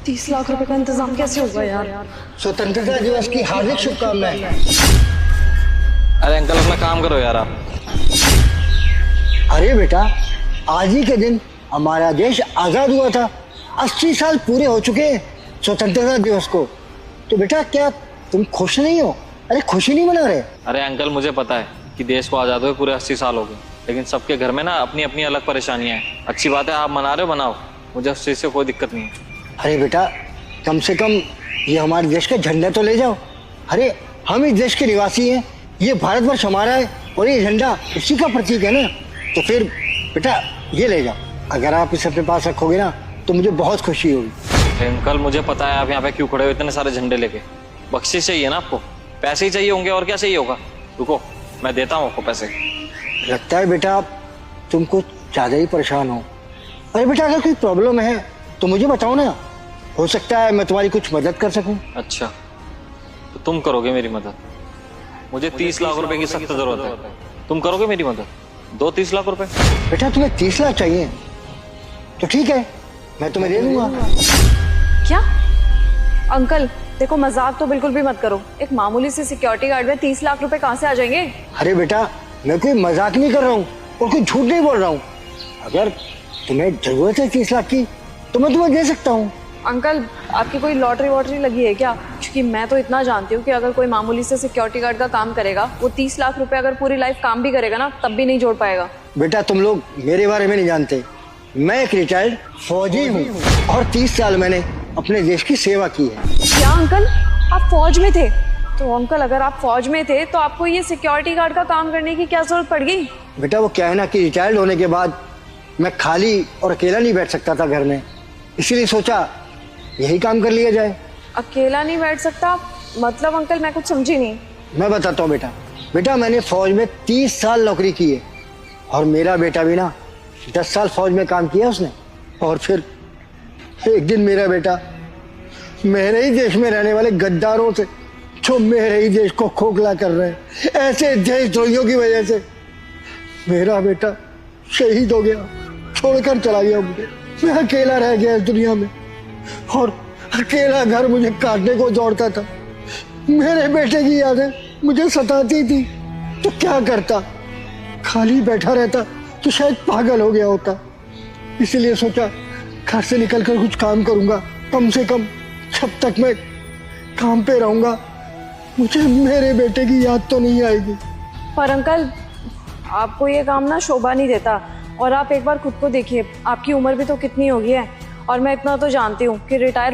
30 लाख रुपए का इंतजाम कैसे होगा यार? स्वतंत्रता दिवस की हार्दिक शुभकामनाएं। अरे अंकल अपना काम करो यार आप। अरे बेटा, आज ही के दिन हमारा देश आजाद हुआ था। 80 साल पूरे हो चुके हैं स्वतंत्रता दिवस को। तो बेटा क्या तुम खुश नहीं हो? अरे खुशी नहीं मना रहे? अरे अंकल मुझे पता है कि देश को आज़ाद हुए पूरे 80 साल हो गए, लेकिन सबके घर में ना अपनी अपनी अलग परेशानियां हैं। अच्छी बात है आप मना रहे हो, बनाओ, मुझे उस चीज़ से कोई दिक्कत नहीं है। अरे बेटा, कम से कम ये हमारे देश का झंडा तो ले जाओ। अरे हम इस देश के निवासी हैं, ये भारतवर्ष हमारा है और ये झंडा इसी का प्रतीक है ना। तो फिर बेटा ये ले जाओ। अगर आप इसे अपने पास रखोगे ना तो मुझे बहुत खुशी होगी। अंकल मुझे पता है आप यहाँ पे क्यों खड़े हो इतने सारे झंडे लेके। बख्शिश चाहिए ना आपको? पैसे ही चाहिए होंगे और क्या चाहिए होगा? रुको मैं देता हूँ आपको पैसे। लगता है बेटा तुम कुछ ज़्यादा ही परेशान हो। अरे बेटा अगर कोई प्रॉब्लम है तो मुझे बताओ ना, हो सकता है मैं तुम्हारी कुछ मदद कर सकूं। अच्छा तो तुम करोगे मेरी मदद? मुझे 30 लाख रुपए की सख्त जरूरत है, तुम करोगे मेरी मदद? दो 30 लाख रुपए। बेटा तुम्हें 30 लाख चाहिए तो ठीक है, मैं तुम्हें दे दूंगा। क्या? अंकल देखो, मजाक तो बिल्कुल भी मत करो। एक मामूली सी सिक्योरिटी गार्ड में 30 लाख रुपए कहाँ से आ जाएंगे? अरे बेटा मैं कोई मजाक नहीं कर रहा हूँ और कोई झूठ नहीं बोल रहा हूँ। अगर तुम्हें जरूरत है 30 लाख की तो मैं तुम्हें दे सकता हूँ। अंकल आपकी कोई लॉटरी वॉटरी लगी है क्या? क्योंकि मैं तो इतना जानती हूँ कि अगर कोई मामूली से सिक्योरिटी गार्ड का काम करेगा, वो 30 लाख रुपए अगर पूरी लाइफ काम भी करेगा ना तब भी नहीं जोड़ पाएगा। बेटा तुम लोग मेरे बारे में नहीं जानते। मैं एक रिटायर्ड फौजी हूँ और 30 साल मैंने अपने देश की सेवा की है। क्या अंकल आप फौज में थे? तो अंकल अगर आप फौज में थे तो आपको ये सिक्योरिटी गार्ड का काम करने की क्या जरूरत पड़ गई? बेटा वो क्या है ना कि रिटायर्ड होने के बाद मैं खाली और अकेला नहीं बैठ सकता था घर में, इसीलिए सोचा यही काम कर लिया जाए। अकेला नहीं बैठ सकता मतलब? अंकल मैं कुछ समझी नहीं। मैं बताता हूँ बेटा। बेटा मैंने फौज में 30 साल नौकरी की है और मेरा बेटा भी ना 10 साल फौज में काम किया उसने। और फिर एक दिन मेरा बेटा मेरे ही देश में रहने वाले गद्दारों से, जो मेरे ही देश को खोखला कर रहे हैं, ऐसे देशद्रोहियों की वजह से मेरा बेटा शहीद हो गया, छोड़कर चला गया मुझे। मैं अकेला रह गया इस दुनिया में और अकेला घर मुझे काटने को दौड़ता था। मेरे बेटे की यादें मुझे सताती थी तो क्या करता? खाली बैठा रहता तो शायद पागल हो गया होता। इसलिए सोचा घर से निकलकर कुछ काम करूंगा, कम से कम जब तक मैं काम पे रहूंगा मुझे मेरे बेटे की याद तो नहीं आएगी। पर अंकल आपको ये काम ना शोभा नहीं देता। और आप एक बार खुद को देखिए, आपकी उम्र भी तो कितनी हो गई है। और मैं इतना तो जानती हूँ कि रिटायर